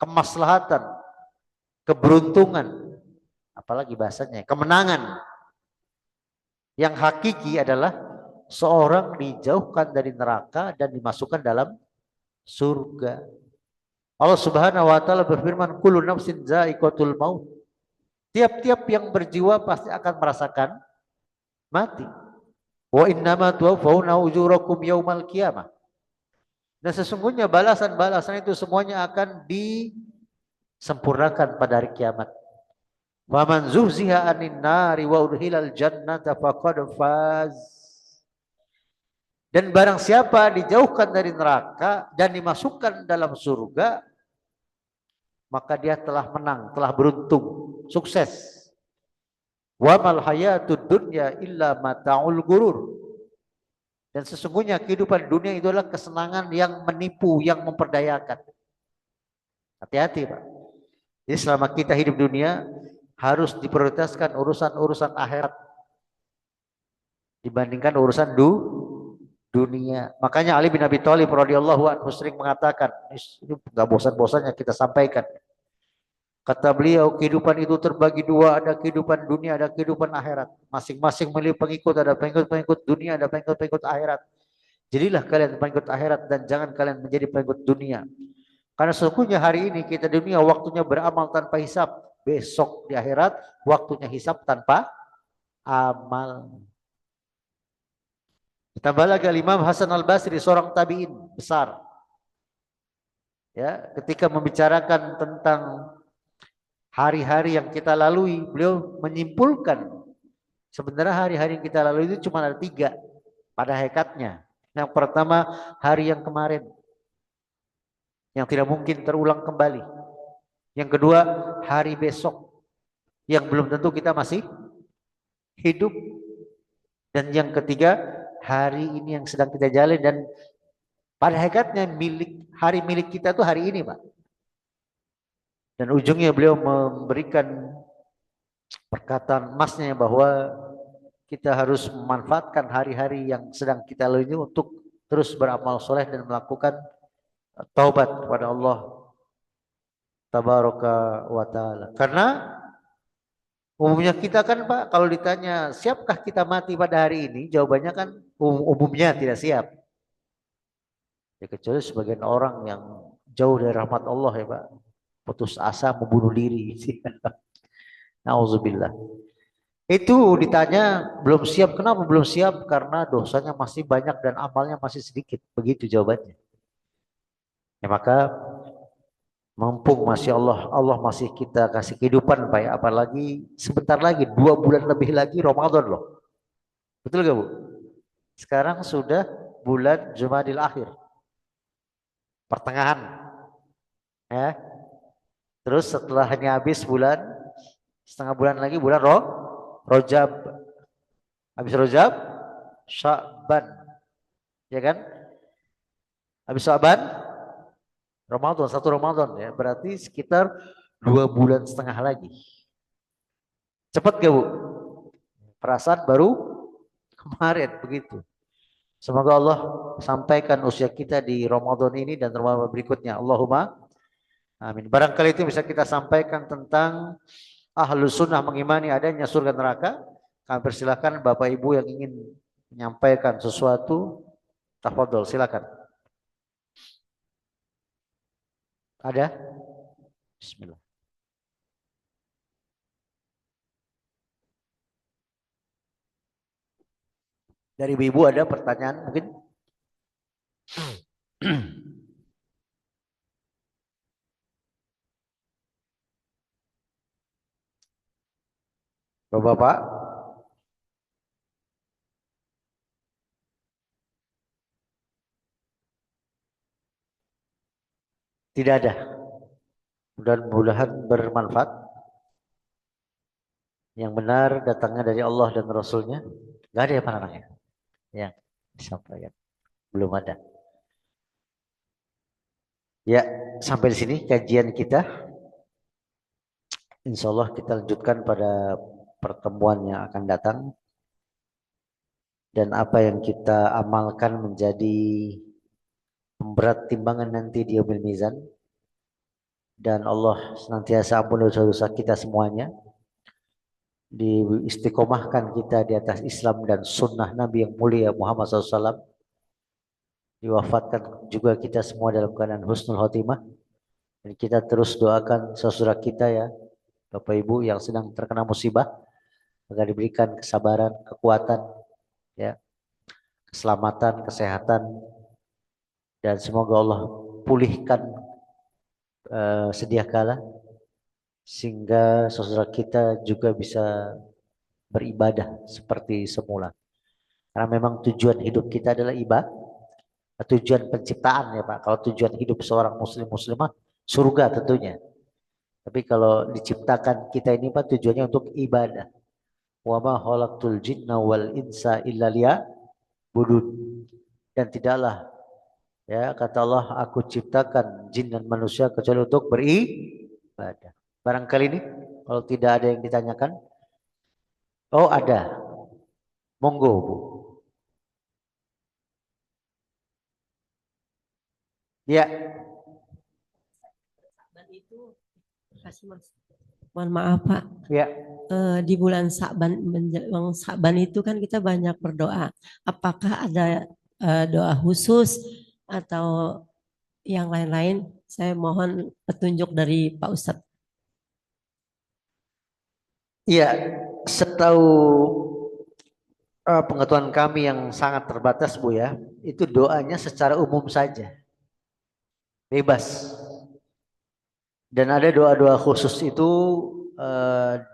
kemaslahatan, keberuntungan, apalagi bahasanya, kemenangan yang hakiki adalah seorang dijauhkan dari neraka dan dimasukkan dalam surga. Allah Subhanahu wa taala berfirman, kullu nafsin za'iqatul maut. Tiap-tiap yang berjiwa pasti akan merasakan mati. Wa innama tuwaffawna ujurakum yaumal qiyamah. Dan sesungguhnya balasan-balasan itu semuanya akan disempurnakan pada hari kiamat. Faman zuhziha 'anil nari wa udkhilal jannata faqad faz. Dan barang siapa dijauhkan dari neraka dan dimasukkan dalam surga, maka dia telah menang, telah beruntung, sukses. Wa mal hayatud dunya illa mata'ul gurur. Dan sesungguhnya kehidupan dunia itu adalah kesenangan yang menipu, yang memperdayakan. Hati-hati Pak. Jadi selama kita hidup dunia harus diprioritaskan urusan-urusan akhirat dibandingkan urusan dunia. Makanya Ali bin Abi Thalib radhiyallahu anhu sering mengatakan, ini enggak bosan-bosannya kita sampaikan. Kata beliau, kehidupan itu terbagi dua, ada kehidupan dunia, ada kehidupan akhirat. Masing-masing memiliki pengikut, ada pengikut-pengikut dunia, ada pengikut-pengikut akhirat. Jadilah kalian pengikut akhirat dan jangan kalian menjadi pengikut dunia. Karena sesungguhnya hari ini kita dunia waktunya beramal tanpa hisab. Besok di akhirat waktunya hisab tanpa amal. Ditambah lagi Imam Hasan Al-Basri, seorang tabi'in besar. Ya, ketika membicarakan tentang hari-hari yang kita lalui, beliau menyimpulkan sebenarnya hari-hari yang kita lalui itu cuma ada 3 pada hakikatnya. Yang pertama, hari yang kemarin yang tidak mungkin terulang kembali. Yang kedua, hari besok yang belum tentu kita masih hidup. Dan yang ketiga, hari ini yang sedang kita jalani dan pada hakikatnya hari milik kita itu hari ini Pak. Dan ujungnya beliau memberikan perkataan emasnya bahwa kita harus memanfaatkan hari-hari yang sedang kita lalui ini untuk terus beramal soleh dan melakukan taubat kepada Allah Tabaraka wa ta'ala. Karena umumnya kita kan Pak, kalau ditanya siapkah kita mati pada hari ini, jawabannya kan umumnya tidak siap. Ya, kecuali sebagian orang yang jauh dari rahmat Allah ya Pak, putus asa membunuh diri. Nauzubillah. Itu ditanya belum siap, kenapa belum siap? Karena dosanya masih banyak dan amalnya masih sedikit. Begitu jawabannya. Ya maka mumpung Masya Allah, Allah masih kita kasih kehidupan Pak ya. Apalagi sebentar lagi, 2 bulan lebih lagi Ramadan loh. Betul gak Bu? Sekarang sudah bulan Jumadil Akhir. Pertengahan. Ya. Terus setelahnya habis setengah bulan lagi bulan Rojab. Habis Rojab, Sya'ban. Ya kan? Habis Sya'ban, Ramadan, 1 Ramadan ya. Berarti sekitar 2,5 bulan lagi. Cepat gak Bu? Perasaan baru kemarin begitu. Semoga Allah sampaikan usia kita di Ramadan ini dan Ramadan berikutnya. Allahumma amin. Barangkali itu bisa kita sampaikan tentang Ahlus Sunnah mengimani adanya surga neraka. Kami persilakan Bapak Ibu yang ingin menyampaikan sesuatu. Tafadhol, silakan. Ada? Bismillah. Dari Ibu ada pertanyaan mungkin? Bapak-bapak? Tidak ada. Mudah-mudahan bermanfaat. yang benar datangnya dari Allah dan Rasulnya. Gak ada yang mana yang disampaikan. Belum ada. Ya, sampai di sini kajian kita. Insya Allah kita lanjutkan pada pertemuan yang akan datang. Dan apa yang kita amalkan menjadi pemberat timbangan nanti di yaumil mizan. Dan Allah senantiasa ampun dosa-dosa kita semuanya. Diistiqomahkan kita di atas Islam dan sunnah Nabi yang mulia Muhammad SAW. Diwafatkan juga kita semua dalam keadaan husnul khotimah. Dan kita terus doakan saudara kita ya, Bapak Ibu yang sedang terkena musibah, agar diberikan kesabaran, kekuatan, ya, keselamatan, kesehatan, dan semoga Allah pulihkan sedia kala sehingga saudara kita juga bisa beribadah seperti semula. Karena memang tujuan hidup kita adalah ibadah, tujuan penciptaan ya Pak. Kalau tujuan hidup seorang muslim muslimah surga tentunya. Tapi kalau diciptakan kita ini Pak tujuannya untuk ibadah. Wa ma khalaqtul jinna wal insa illa liya'budun. Dan tidaklah ya kata Allah aku ciptakan jin dan manusia kecuali untuk beribadah. Barangkali ini kalau tidak ada yang ditanyakan. Oh ada. Monggo Bu. Ya. Kasih Mas. Mohon maaf Pak. Ya. Di bulan Sa'ban menjelang Sa'ban itu kan kita banyak berdoa. Apakah ada doa khusus atau yang lain-lain? Saya mohon petunjuk dari Pak Ustadz. Iya, setahu pengetahuan kami yang sangat terbatas Bu ya, itu doanya secara umum saja, bebas. Dan ada doa-doa khusus itu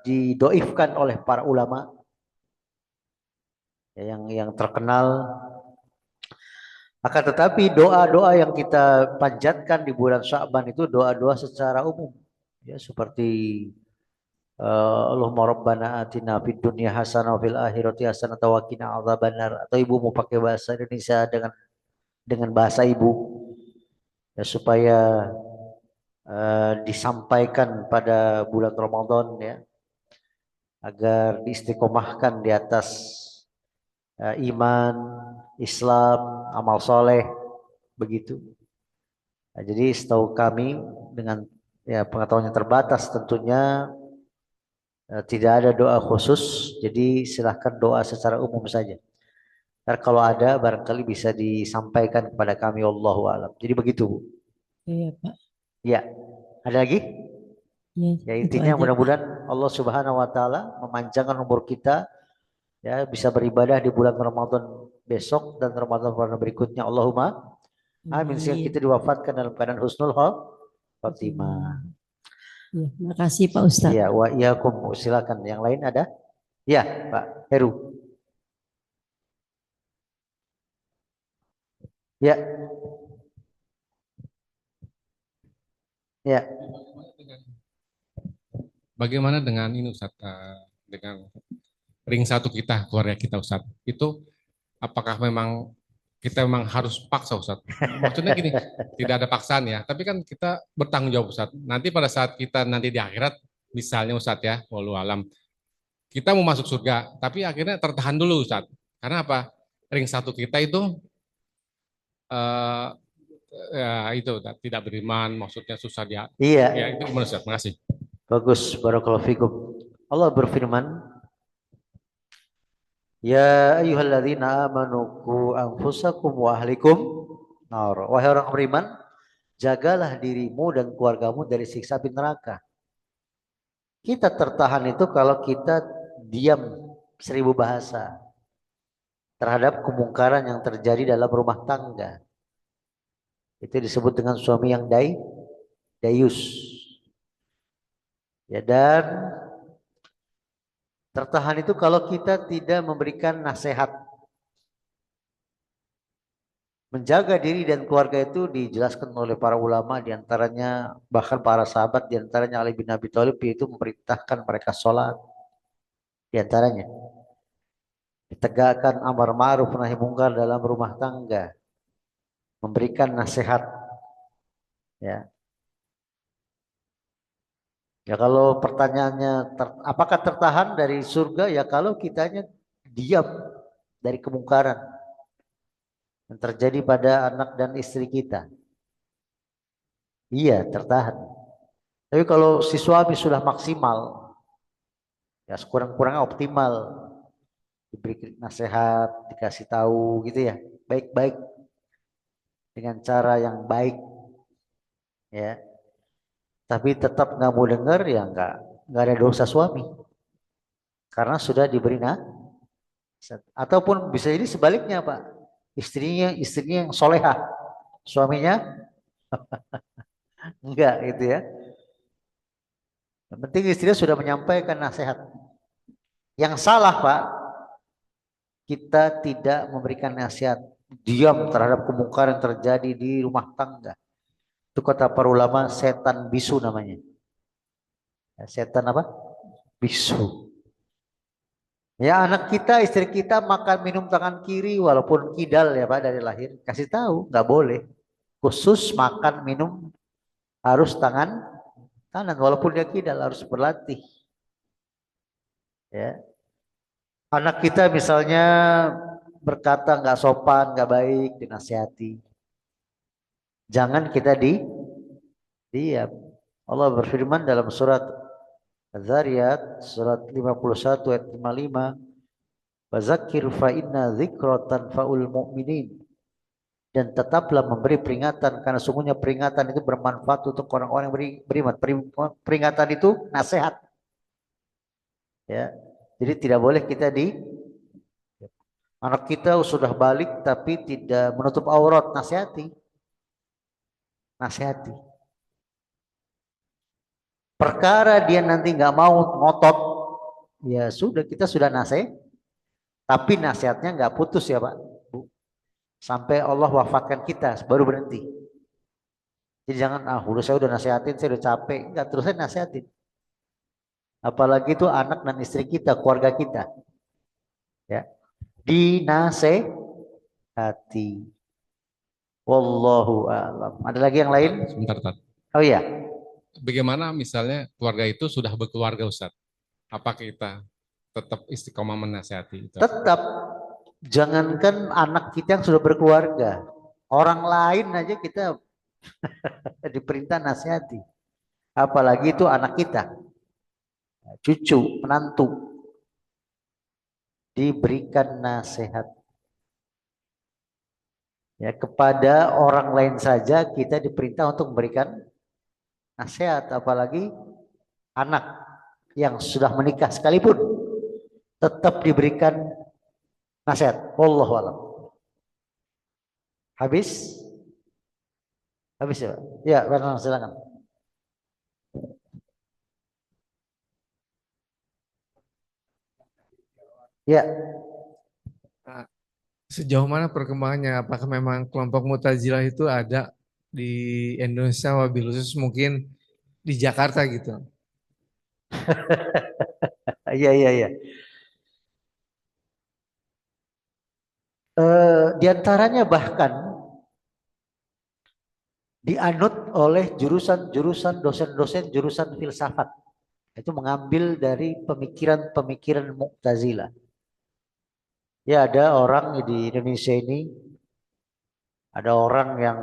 didoifkan oleh para ulama ya, yang terkenal. Akan tetapi doa-doa yang kita panjatkan di bulan Sya'ban itu doa-doa secara umum, ya seperti Allahumma rabbana atina fid dunya hasanah wa fil akhirati hasanah wa qina adzabannar, atau ibu mau pakai bahasa Indonesia dengan bahasa ibu ya, supaya disampaikan pada bulan Ramadan ya, agar diistiqomahkan di atas iman, Islam, amal soleh begitu. Nah, jadi setahu kami dengan ya pengetahuan yang terbatas tentunya tidak ada doa khusus, jadi silahkan doa secara umum saja. Ntar kalau ada barangkali bisa disampaikan kepada kami, Allahu a'lam. Jadi begitu Bu. Iya Pak. Ya, ada lagi? Ya, Ya itu intinya aja, mudah-mudahan Allah Subhanahu wa taala memanjangkan umur kita ya, bisa beribadah di bulan Ramadan besok dan Ramadan berikutnya. Allahumma amin. Sehingga kita diwafatkan dalam keadaan husnul khotimah. Ya, makasih Pak Ustadz. Iya, wa iyyakum. Silakan. Yang lain ada? Ya, Pak Heru. Ya. Ya. Bagaimana dengan ini Ustaz, dengan ring satu kita, keluarga kita Ustaz, itu apakah memang kita memang harus paksa Ustaz? Maksudnya gini, tidak ada paksaan ya, tapi kan kita bertanggung jawab Ustaz. Nanti pada saat kita nanti di akhirat, misalnya Ustaz ya, walau alam, kita mau masuk surga, tapi akhirnya tertahan dulu Ustaz. Karena apa? Ring satu kita itu eh, ya itu tidak beriman, maksudnya susah dia. Iya. Ya itu gimana Ustaz? Makasih. Bagus, barakallahu fikum. Allah berfirman, ya ayyuhalladzina amanu qu anfusakum wa ahlikum nar. Wahai orang beriman, jagalah dirimu dan keluargamu dari siksa api neraka. Kita tertahan itu kalau kita diam 1000 bahasa terhadap kemungkaran yang terjadi dalam rumah tangga. Itu disebut dengan suami yang dayus. Ya, dan tertahan itu kalau kita tidak memberikan nasihat. Menjaga diri dan keluarga itu dijelaskan oleh para ulama, diantaranya bahkan para sahabat, diantaranya Ali bin Abi Thalib, itu memerintahkan mereka sholat. Di antaranya ditegakkan amar ma'ruf nahi mungkar dalam rumah tangga, memberikan nasihat. Ya, ya kalau pertanyaannya apakah tertahan dari surga? Ya kalau kitanya diam dari kemungkaran yang terjadi pada anak dan istri kita. Iya, tertahan. Tapi kalau si suami sudah maksimal, ya sekurang-kurangnya optimal, diberi nasihat, dikasih tahu gitu ya, baik-baik dengan cara yang baik, ya. Tapi tetap nggak mau dengar, ya nggak ada dosa suami, karena sudah diberi nasihat. Ataupun bisa jadi sebaliknya Pak, istrinya yang solehah, suaminya enggak gitu ya. Yang penting istrinya sudah menyampaikan nasihat. Yang salah Pak, kita tidak memberikan nasihat, diam terhadap kemungkaran yang terjadi di rumah tangga. Itu kata para ulama setan bisu namanya. Setan apa? Bisu. Ya anak kita, istri kita makan minum tangan kiri walaupun kidal ya Pak dari lahir. Kasih tahu, nggak boleh. Khusus makan minum harus tangan kanan walaupun dia kidal, harus berlatih. Ya. Anak kita misalnya berkata nggak sopan, nggak baik, dinasihati. Jangan kita diam. Allah berfirman dalam surat Az-Zariyat surat 51 ayat 55, "Fadzakir fa inna dzikra tanfa'ul mu'minin." Dan tetaplah memberi peringatan karena sungguhnya peringatan itu bermanfaat untuk orang-orang yang beriman. Peringatan itu nasihat. Ya. Jadi tidak boleh kita anak kita sudah balik tapi tidak menutup aurat, nasihati. Nasihati. Perkara dia nanti nggak mau ngotot, ya sudah kita sudah nasihat, tapi nasihatnya nggak putus ya Pak, Bu. Sampai Allah wafatkan kita baru berhenti. Jadi jangan udah saya udah nasihatin, saya udah capek, nggak terus saya nasihatin. Apalagi itu anak dan istri kita, keluarga kita, ya dinasehati. Wallahu a'lam. Ada lagi yang lain? Sebentar, Tat. Oh iya. Bagaimana misalnya keluarga itu sudah berkeluarga, Ustaz? Apa kita tetap istiqomah menasihati itu? Tetap, jangankan anak kita yang sudah berkeluarga, orang lain aja kita diperintah nasihati. Apalagi itu anak kita, cucu, menantu, diberikan nasihat. Ya, kepada orang lain saja kita diperintah untuk memberikan nasihat, apalagi anak yang sudah menikah sekalipun tetap diberikan nasihat. Wallahu a'lam. Habis? Habis ya? Ya, benar, silakan. Ya. Sejauh mana perkembangannya? Apakah memang kelompok Mu'tazilah itu ada di Indonesia, wabil khusus mungkin di Jakarta gitu? Iya, iya, iya. Di antaranya bahkan dianut oleh jurusan-jurusan dosen-dosen jurusan filsafat. Itu mengambil dari pemikiran-pemikiran Mu'tazilah. Ya ada orang di Indonesia ini, ada orang yang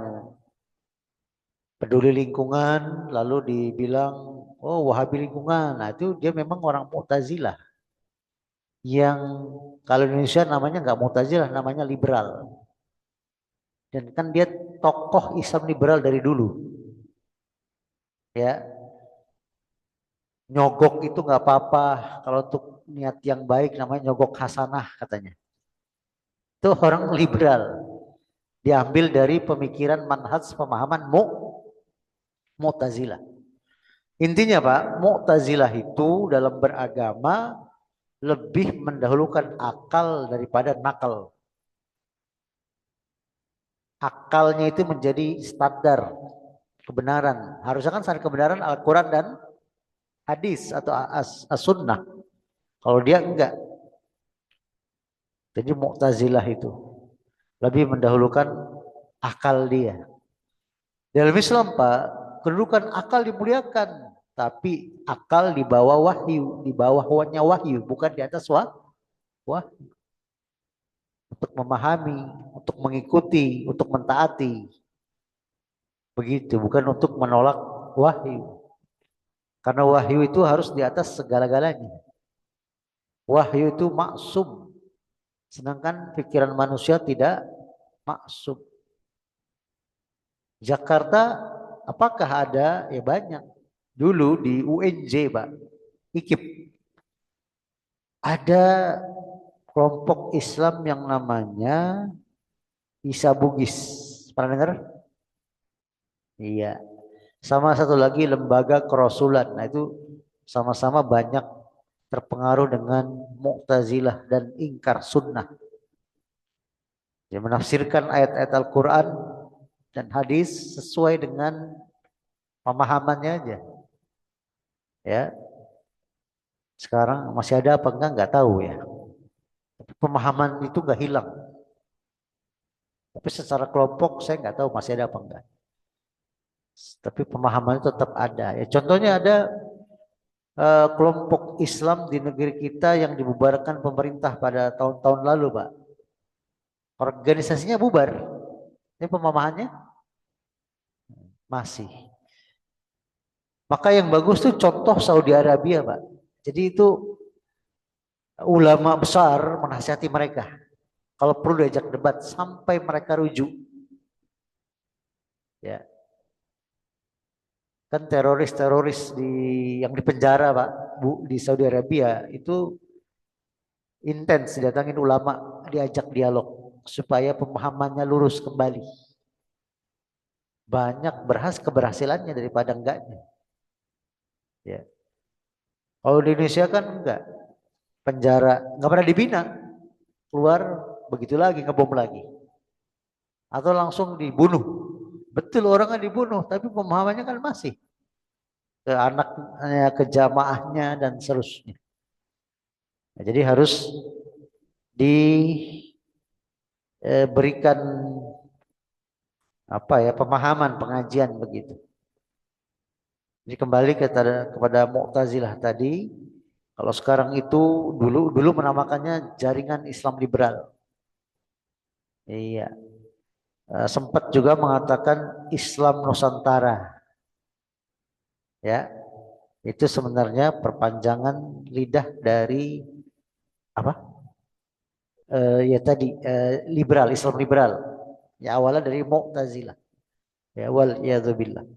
peduli lingkungan, lalu dibilang, oh Wahabi lingkungan. Nah itu dia memang orang Mu'tazilah. Yang kalau Indonesia namanya nggak Mu'tazilah, namanya liberal. Dan kan dia tokoh Islam liberal dari dulu. Ya, nyogok itu nggak apa-apa. Kalau untuk niat yang baik namanya nyogok hasanah katanya. Itu orang liberal. Diambil dari pemikiran manhaj pemahaman Mu'tazilah. Intinya Pak, Mu'tazilah itu dalam beragama lebih mendahulukan akal daripada nakal. Akalnya itu menjadi standar kebenaran. Harusnya kan standar kebenaran Al-Quran dan hadis atau as-sunnah. Kalau dia enggak. Jadi Mu'tazilah itu lebih mendahulukan akal dia. Dalam Islam Pak, kedudukan akal dimuliakan, tapi akal di bawah wahyu, di bawahnya wahyu, bukan di atas wahyu. Untuk memahami, untuk mengikuti, untuk mentaati. Begitu, bukan untuk menolak wahyu. Karena wahyu itu harus di atas segala-galanya. Wahyu itu maksum. Sedangkan pikiran manusia tidak maksum. Jakarta apakah ada? Ya banyak. Dulu di UNJ Pak, IKIP. Ada kelompok Islam yang namanya Isa Bugis. Pernah dengar? Iya. Sama satu lagi lembaga kerasulan. Nah itu sama-sama banyak terpengaruh dengan Mu'tazilah dan ingkar sunnah. Dia menafsirkan ayat-ayat Al-Quran dan hadis sesuai dengan pemahamannya aja. Ya. Sekarang masih ada apa enggak tahu ya. Tapi pemahaman itu enggak hilang. Tapi secara kelompok saya enggak tahu masih ada apa enggak. Tapi pemahaman itu tetap ada. Ya, contohnya ada kelompok Islam di negeri kita yang dibubarkan pemerintah pada tahun-tahun lalu, Pak. Organisasinya bubar. Ini pemahamannya masih. Maka yang bagus tuh contoh Saudi Arabia, Pak. Jadi itu ulama besar menasihati mereka. Kalau perlu diajak debat sampai mereka rujuk. Ya. Kan teroris-teroris yang di penjara Pak, Bu, di Saudi Arabia itu intens didatangin ulama, diajak dialog supaya pemahamannya lurus kembali. Banyak keberhasilannya daripada enggaknya. Ya. Kalau di Indonesia kan enggak. Penjara enggak pernah dibina. Keluar begitu lagi ngebom lagi. Atau langsung dibunuh. Betul orangnya dibunuh, tapi pemahamannya kan masih ke anaknya, ke jamaahnya dan seterusnya. Nah, jadi harus diberikan pemahaman pengajian begitu. Jadi kembali kepada Mu'tazilah tadi, kalau sekarang itu dulu menamakannya jaringan Islam liberal. Iya. Sempat juga mengatakan Islam Nusantara. Ya. Itu sebenarnya perpanjangan lidah dari apa? Liberal, Islam liberal. Ya awalnya dari Mu'tazilah. Ya wal yadzubillah.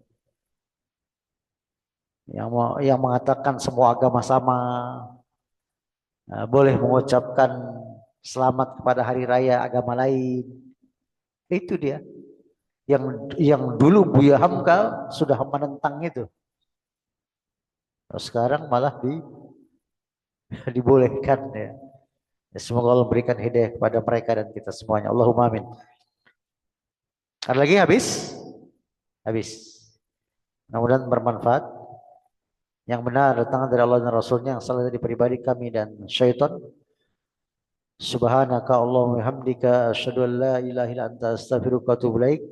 Yang mengatakan semua agama sama, boleh mengucapkan selamat kepada hari raya agama lain. Itu dia. Yang dulu Buya Hamka sudah menentang itu. Sekarang malah dibolehkan ya. Semoga Allah berikan hidayah kepada mereka dan kita semuanya. Allahumma amin. Ada lagi habis? Habis. Mudah-mudahan bermanfaat. Yang benar datang dari Allah dan Rasulnya, yang salah dari pribadi kami dan syaitan. Subhanaka Allahumma hamdika asyhadu an la ilaha illa anta astaghfiruka wa atubu ilaik.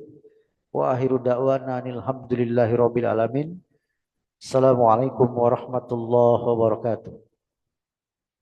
Wa akhiru da'wana alhamdulillahi rabbil alamin. Assalamualaikum warahmatullahi wabarakatuh.